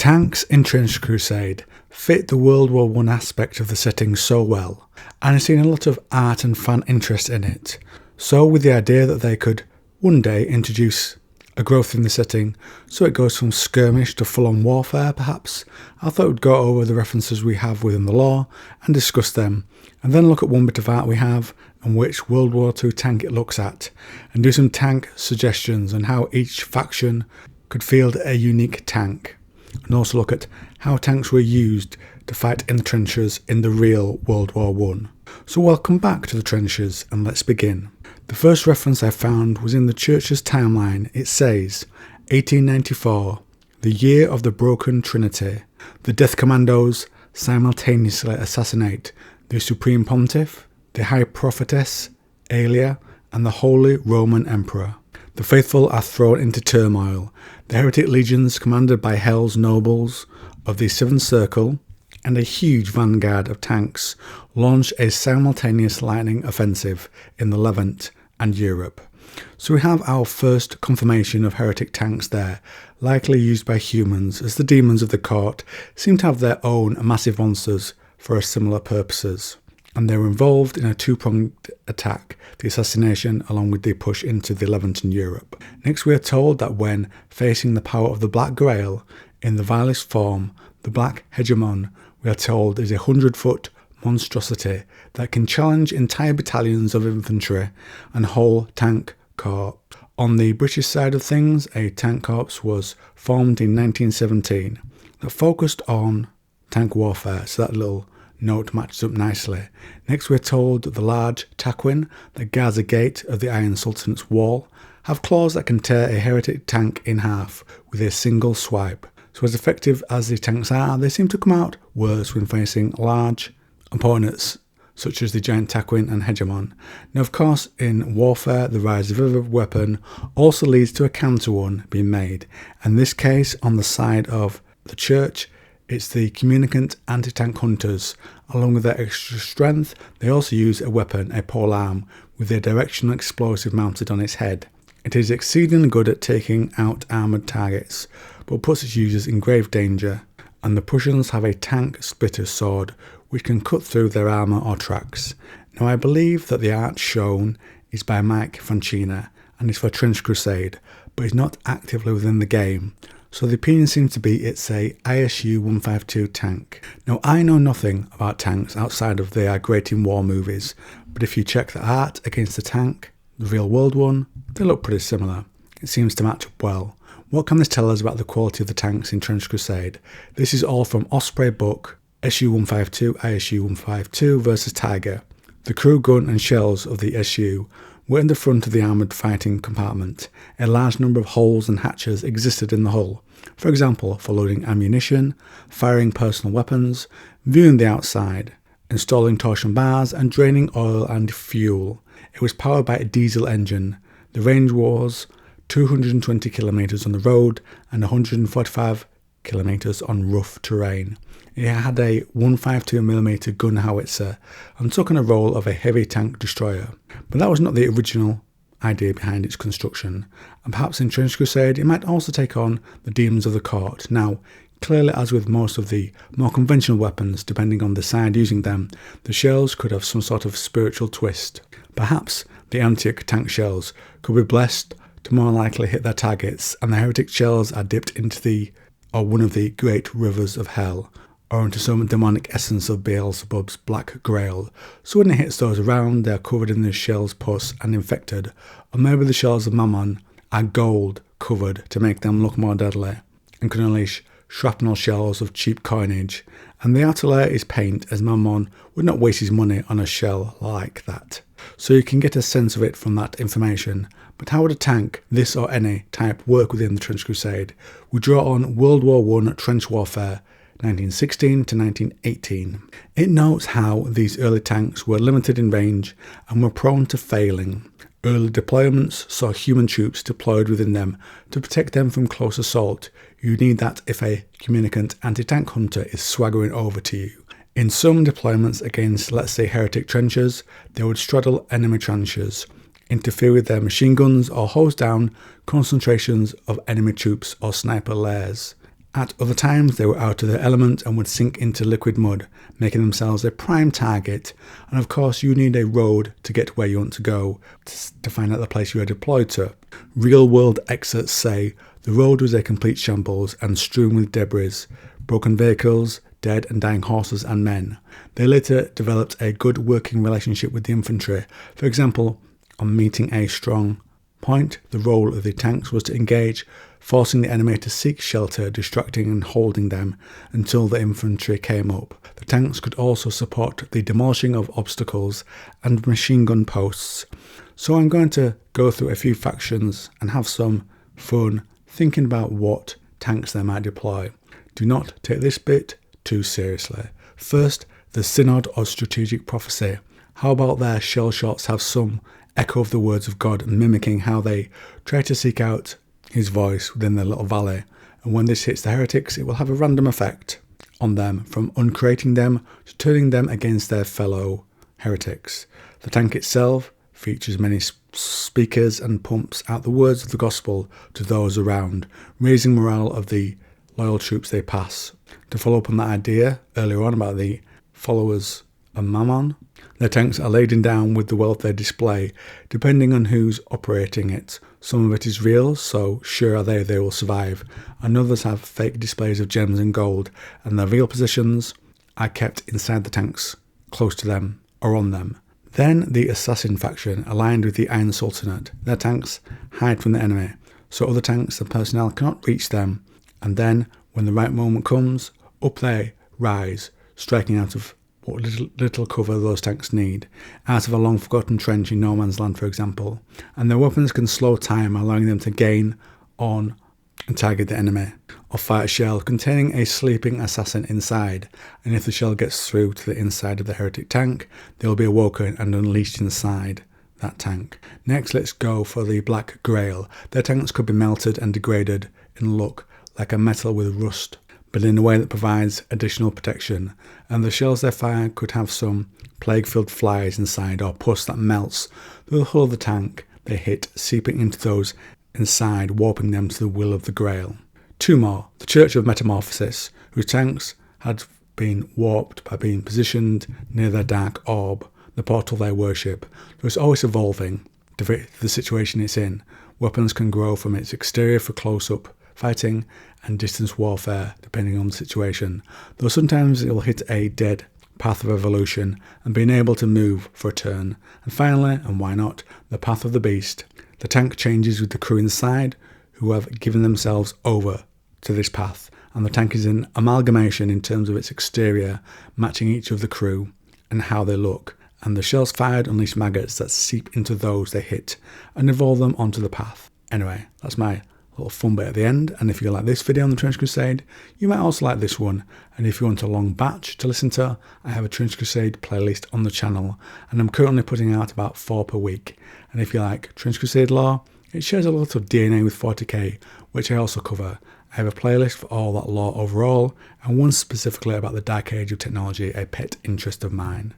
tanks in Trench Crusade fit the World War I aspect of the setting so well, and I've seen a lot of art and fan interest in it. So with the idea that they could one day introduce a growth in the setting, so it goes from skirmish to full-on warfare perhaps, I thought we'd go over the references we have within the lore and discuss them, and then look at one bit of art we have and which World War II tank it looks at, and do some tank suggestions on how each faction could field a unique tank, and also look at how tanks were used to fight in the trenches in the real World War I. So welcome back to the trenches, and let's begin. The first reference I found was in the church's timeline. It says, 1894, the year of the broken Trinity. The Death Commandos simultaneously assassinate the Supreme Pontiff, the High Prophetess, Aelia, and the Holy Roman Emperor. The faithful are thrown into turmoil. The heretic legions, commanded by Hell's nobles of the Seventh Circle, and a huge vanguard of tanks, launch a simultaneous lightning offensive in the Levant and Europe. So we have our first confirmation of heretic tanks there, likely used by humans, as the demons of the court seem to have their own massive monsters for similar purposes, and they were involved in a two-pronged attack, the assassination along with the push into the Levant and Europe. Next we are told that when facing the power of the Black Grail in the vilest form, the Black Hegemon, we are told, is a 100-foot monstrosity that can challenge entire battalions of infantry and whole tank corps. On the British side of things, a tank corps was formed in 1917 that focused on tank warfare, so that little note matches up nicely. Next we're told that the large Taquin that guards the gate of the Iron Sultanate's wall have claws that can tear a heretic tank in half with a single swipe. So as effective as the tanks are, they seem to come out worse when facing large opponents such as the giant Taquin and Hegemon. Now of course in warfare the rise of every weapon also leads to a counter one being made, and in this case on the side of the church it's the communicant anti-tank hunters. Along with their extra strength, they also use a weapon, a pole arm, with a directional explosive mounted on its head. It is exceedingly good at taking out armoured targets, but puts its users in grave danger, and the Prussians have a tank splitter sword which can cut through their armour or tracks. Now I believe that the art shown is by Mike Francina and is for Trench Crusade, but is not actively within the game. So the opinion seems to be it's a ISU 152 tank. Now I know nothing about tanks outside of their great in war movies, but if you check the art against the tank, the real world one, they look pretty similar. It seems to match up well. What can this tell us about the quality of the tanks in Trench Crusade? This is all from Osprey book, SU-152, ISU-152 vs Tiger. The crew gun and shells of the SU were in the front of the armoured fighting compartment. A large number of holes and hatches existed in the hull, for example for loading ammunition, firing personal weapons, viewing the outside, installing torsion bars and draining oil and fuel. It was powered by a diesel engine. The range was 220 kilometres on the road and 145 kilometres on rough terrain. It had a 152mm gun howitzer and took on a role of a heavy tank destroyer, but that was not the original idea behind its construction, and perhaps in Trench Crusade it might also take on the demons of the court. Now clearly, as with most of the more conventional weapons, depending on the side using them, the shells could have some sort of spiritual twist. Perhaps the anti-tank shells could be blessed to more likely hit their targets, and the heretic shells are dipped into one of the great rivers of hell, or into some demonic essence of Beelzebub's Black Grail, so when it hits those around they are covered in the shell's pus and infected, or maybe the shells of Mammon are gold covered to make them look more deadly, and can unleash shrapnel shells of cheap coinage, and the outer layer is paint, as Mammon would not waste his money on a shell like that. So you can get a sense of it from that information. But how would a tank, this or any type, work within the Trench Crusade? We draw on World War I trench warfare, 1916 to 1918. It notes how these early tanks were limited in range and were prone to failing. Early deployments saw human troops deployed within them to protect them from close assault. You need that if a communicant anti-tank hunter is swaggering over to you. In some deployments against, let's say, heretic trenches, they would straddle enemy trenches, interfere with their machine guns, or hose down concentrations of enemy troops or sniper layers. At other times, they were out of their element and would sink into liquid mud, making themselves a prime target. And of course, you need a road to get where you want to go to find out the place you are deployed to. Real-world experts say the road was a complete shambles and strewn with debris, broken vehicles, dead and dying horses and men. They later developed a good working relationship with the infantry. For example, on meeting a strong point, the role of the tanks was to engage, forcing the enemy to seek shelter, distracting and holding them until the infantry came up. The tanks could also support the demolishing of obstacles and machine gun posts. So I'm going to go through a few factions and have some fun thinking about what tanks they might deploy. Do not take this bit too seriously. First, the Synod of Strategic Prophecy. How about their shell shots have some echo of the words of God, mimicking how they try to seek out his voice within their little valley, and when this hits the heretics, it will have a random effect on them, from uncreating them to turning them against their fellow heretics. The tank itself features many speakers and pumps out the words of the gospel to those around, raising morale of the loyal troops they pass. To follow up on that idea earlier on about the followers of Mammon, their tanks are laden down with the wealth they display, depending on who's operating it. Some of it is real, so sure are they will survive, and others have fake displays of gems and gold, and their real positions are kept inside the tanks, close to them or on them. Then the Assassin faction, aligned with the Iron Sultanate. Their tanks hide from the enemy, so other tanks and personnel cannot reach them, and then, when the right moment comes, up they rise, striking out of what little cover those tanks need, out of a long-forgotten trench in no man's land, for example, and their weapons can slow time, allowing them to gain on and target the enemy, or fire a shell containing a sleeping assassin inside, and if the shell gets through to the inside of the heretic tank, they will be awoken and unleashed inside that tank. Next, let's go for the Black Grail. Their tanks could be melted and degraded in look like a metal with rust, but in a way that provides additional protection, and the shells they fire could have some plague-filled flies inside or pus that melts through the hull of the tank they hit, seeping into those inside, warping them to the will of the Grail. Two more, the Church of Metamorphosis, whose tanks had been warped by being positioned near their dark orb, the portal they worship. So it's always evolving to fit the situation it's in. Weapons can grow from its exterior for close-up fighting and distance warfare, depending on the situation, though sometimes it will hit a dead path of evolution and being able to move for a turn. And finally, and why not, the Path of the Beast. The tank changes with the crew inside, who have given themselves over to this path, and the tank is an amalgamation in terms of its exterior, matching each of the crew and how they look, and the shells fired unleash maggots that seep into those they hit and evolve them onto the path. Anyway, that's my little fun bit at the end, and if you like this video on the Trench Crusade, you might also like this one, and if you want a long batch to listen to, I have a Trench Crusade playlist on the channel, and I'm currently putting out about 4 per week, and if you like Trench Crusade lore, it shares a lot of DNA with 40k, which I also cover. I have a playlist for all that lore overall, and one specifically about the Dark Age of technology, a pet interest of mine.